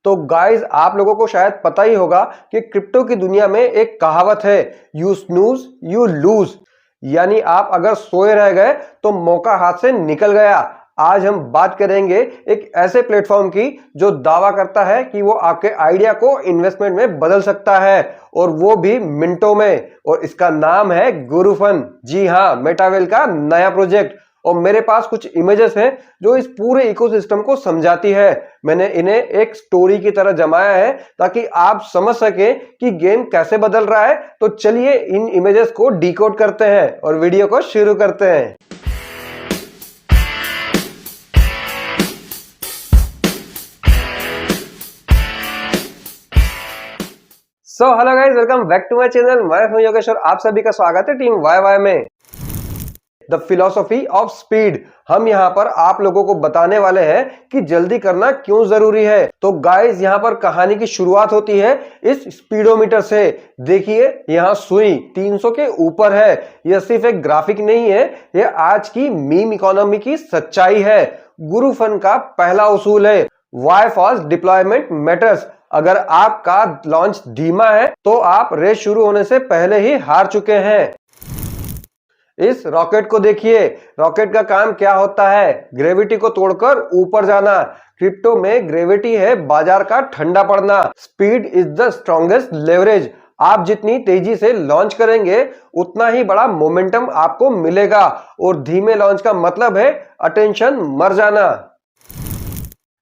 तो गाइस आप लोगों को शायद पता ही होगा कि क्रिप्टो की दुनिया में एक कहावत है, यू स्नूज यू लूज, यानी आप अगर सोए रह गए तो मौका हाथ से निकल गया। आज हम बात करेंगे एक ऐसे प्लेटफॉर्म की जो दावा करता है कि वो आपके आइडिया को इन्वेस्टमेंट में बदल सकता है, और वो भी मिनटों में। और इसका नाम है गुरुफन। जी हाँ, मेटावेल का नया प्रोजेक्ट। और मेरे पास कुछ इमेजेस हैं जो इस पूरे इकोसिस्टम को समझाती है। मैंने इन्हें एक स्टोरी की तरह जमाया है ताकि आप समझ सकें कि गेम कैसे बदल रहा है। तो चलिए इन इमेजेस को डिकोड करते हैं और वीडियो को शुरू करते हैं। Hello guys, welcome back to my channel. मैं हूं योगेश और आप सभी का स्वागत है टीम वाई वाई में। The philosophy of speed. हम यहाँ पर आप लोगों को बताने वाले हैं कि जल्दी करना क्यों जरूरी है। तो गाइस यहाँ पर कहानी की शुरुआत होती है इस स्पीडोमीटर से। देखिए यहाँ सुई 300 के ऊपर है। यह सिर्फ एक ग्राफिक नहीं है, यह आज की मीम इकोनॉमी की सच्चाई है। गुरुफन का पहला उसूल है, वाई फास्ट डिप्लॉयमेंट मैटर्स। अगर आपका लॉन्च धीमा है तो आप रेस शुरू होने से पहले ही हार चुके हैं। इस रॉकेट को देखिए, रॉकेट का काम क्या होता है? ग्रेविटी को तोड़कर ऊपर जाना। क्रिप्टो में ग्रेविटी है बाजार का ठंडा पड़ना। Speed is the strongest leverage. आप जितनी तेजी से लॉन्च करेंगे उतना ही बड़ा मोमेंटम आपको मिलेगा, और धीमे लॉन्च का मतलब है अटेंशन मर जाना।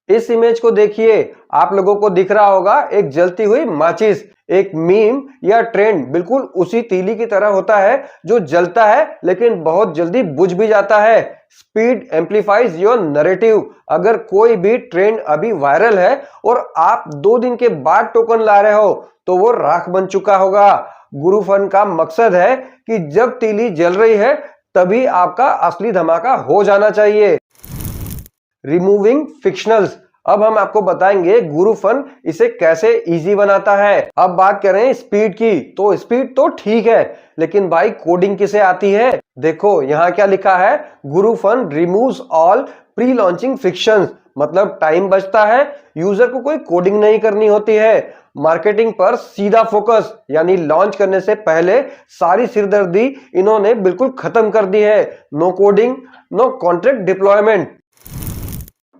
इस इमेज को देखिए, आप लोगों को दिख रहा होगा एक जलती हुई माचिस। एक मीम या ट्रेंड बिल्कुल उसी तीली की तरह होता है जो जलता है लेकिन बहुत जल्दी बुझ भी जाता है। Speed amplifies your narrative. अगर कोई भी ट्रेंड अभी वायरल है और आप 2 दिन के बाद टोकन ला रहे हो तो वो राख बन चुका होगा। गुरुफन का मकसद है कि जब तीली जल रही है तभी आपका असली धमाका हो जाना चाहिए। रिमूविंग फिक्शनल्स। अब हम आपको बताएंगे गुरुफन इसे कैसे इजी बनाता है। अब बात करें स्पीड की, तो स्पीड तो ठीक है, लेकिन भाई कोडिंग किसे आती है? देखो यहाँ क्या लिखा है, गुरुफन removes all pre launching frictions. मतलब टाइम बचता है, यूजर को कोई कोडिंग नहीं करनी होती है। मार्केटिंग पर सीधा फोकस, यानी लॉन्च करने से पहले सारी सिरदर्दी इन्होंने बिल्कुल खत्म कर दी है। No coding, no contract deployment.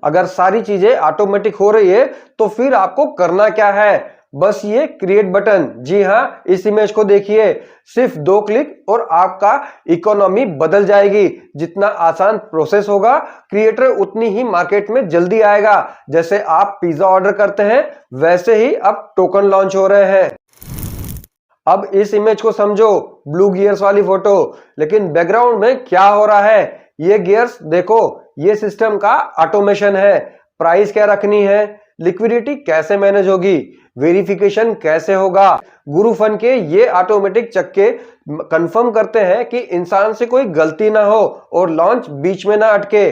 अगर सारी चीजें ऑटोमेटिक हो रही है तो फिर आपको करना क्या है? बस ये क्रिएट बटन। जी हाँ, इस इमेज को देखिए, सिर्फ 2 क्लिक और आपका इकोनॉमी बदल जाएगी। जितना आसान प्रोसेस होगा, क्रिएटर उतनी ही मार्केट में जल्दी आएगा। जैसे आप पिज्जा ऑर्डर करते हैं वैसे ही अब टोकन लॉन्च हो रहे हैं। अब इस इमेज को समझो, ब्लू गियर्स वाली फोटो, लेकिन बैकग्राउंड में क्या हो रहा है? ये गियर्स देखो, ये सिस्टम का ऑटोमेशन है। प्राइस क्या रखनी है, लिक्विडिटी कैसे मैनेज होगी, वेरिफिकेशन कैसे होगा। गुरुफन के ये ऑटोमेटिक चक्के कंफर्म करते हैं कि इंसान से कोई गलती ना हो और लॉन्च बीच में ना अटके।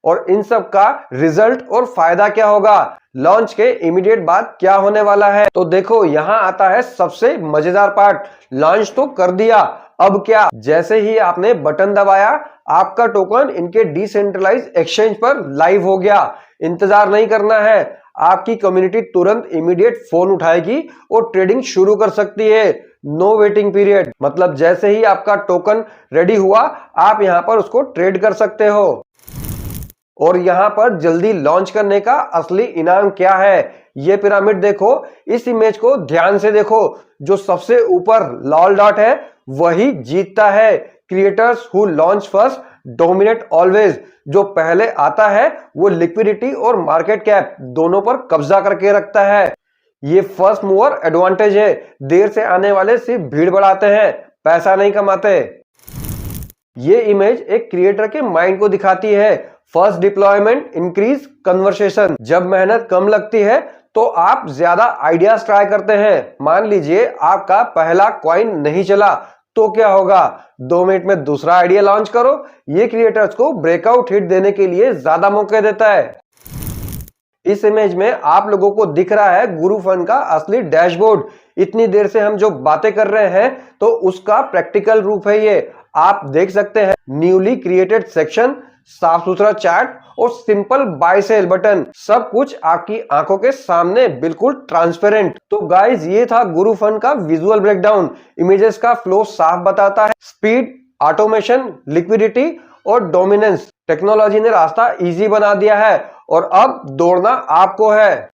और इन सब का रिजल्ट और फायदा क्या होगा? लॉन्च के इमीडिएट बाद क्या होने वाला है? तो देखो यहाँ आता है सबसे मजेदार पार्ट। लॉन्च तो कर दिया, अब क्या? जैसे ही आपने बटन दबाया, आपका टोकन इनके डिसेंट्रलाइज एक्सचेंज पर लाइव हो गया। इंतजार नहीं करना है, आपकी कम्युनिटी तुरंत इमीडिएट फोन उठाएगी और ट्रेडिंग शुरू कर सकती है। नो वेटिंग पीरियड, मतलब जैसे ही आपका टोकन रेडी हुआ आप यहाँ पर उसको ट्रेड कर सकते हो। और यहाँ पर जल्दी लॉन्च करने का असली इनाम क्या है? ये पिरामिड देखो, इस इमेज को ध्यान से देखो। जो सबसे ऊपर लाल डॉट है वही जीतता है। Creators who launch first dominate always. जो पहले आता है वो लिक्विडिटी और मार्केट कैप दोनों पर कब्जा करके रखता है। ये फर्स्ट मूवर एडवांटेज है। देर से आने वाले सिर्फ भीड़ बढ़ाते हैं, पैसा नहीं कमाते। ये इमेज एक क्रिएटर के माइंड को दिखाती है। First deployment increase conversation. जब मेहनत कम लगती है तो आप ज्यादा आइडियाज ट्राई करते हैं। मान लीजिए आपका पहला कॉइन नहीं चला तो क्या होगा? 2 मिनट में दूसरा आइडिया लॉन्च करो। ये क्रिएटर्स को ब्रेकआउट हिट देने के लिए ज्यादा मौके देता है। इस इमेज में आप लोगों को दिख रहा है गुरुफन का असली डैशबोर्ड। इतनी देर से हम जो बातें कर रहे हैं तो उसका प्रैक्टिकल रूप है ये। आप देख सकते हैं न्यूली क्रिएटेड सेक्शन, साफ सुथरा चैट और सिंपल बाय सेल बटन, सब कुछ आपकी आंखों के सामने बिल्कुल ट्रांसपेरेंट। तो गाइज ये था गुरुफन का विजुअल ब्रेकडाउन। इमेजेस का फ्लो साफ बताता है, स्पीड, ऑटोमेशन, लिक्विडिटी और डोमिनेंस। टेक्नोलॉजी ने रास्ता इजी बना दिया है और अब दौड़ना आपको है।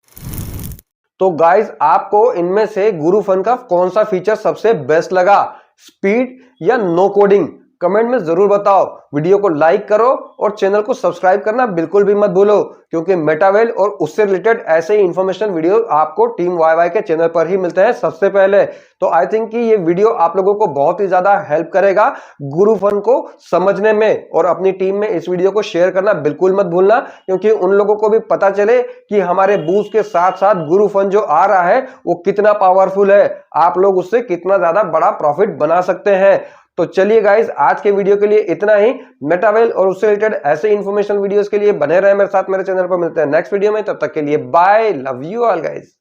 तो गाइज आपको इनमें से गुरुफन का कौन सा फीचर सबसे बेस्ट लगा, स्पीड या नो कोडिंग? कमेंट में जरूर बताओ। वीडियो को लाइक करो और चैनल को सब्सक्राइब करना बिल्कुल भी मत भूलो, क्योंकि मेटावेल और उससे रिलेटेड ऐसे ही इंफॉर्मेशन वीडियो आपको टीम वाई के चैनल पर ही मिलते हैं सबसे पहले। तो आई थिंक कि ये वीडियो आप लोगों को बहुत ही ज्यादा हेल्प करेगा गुरुफन को समझने में, और अपनी टीम में इस वीडियो को शेयर करना बिल्कुल मत भूलना, क्योंकि उन लोगों को भी पता चले कि हमारे बूस्ट के साथ साथ गुरुफन जो आ रहा है वो कितना पावरफुल है, आप लोग उससे कितना ज्यादा बड़ा प्रॉफिट बना सकते हैं। तो चलिए गाइज आज के वीडियो के लिए इतना ही। मेटावेल और उससे रिलेटेड ऐसे इंफॉर्मेशन वीडियोस के लिए बने रहे मेरे साथ मेरे चैनल पर। मिलते हैं नेक्स्ट वीडियो में, तब तक के लिए bye, love you all guys.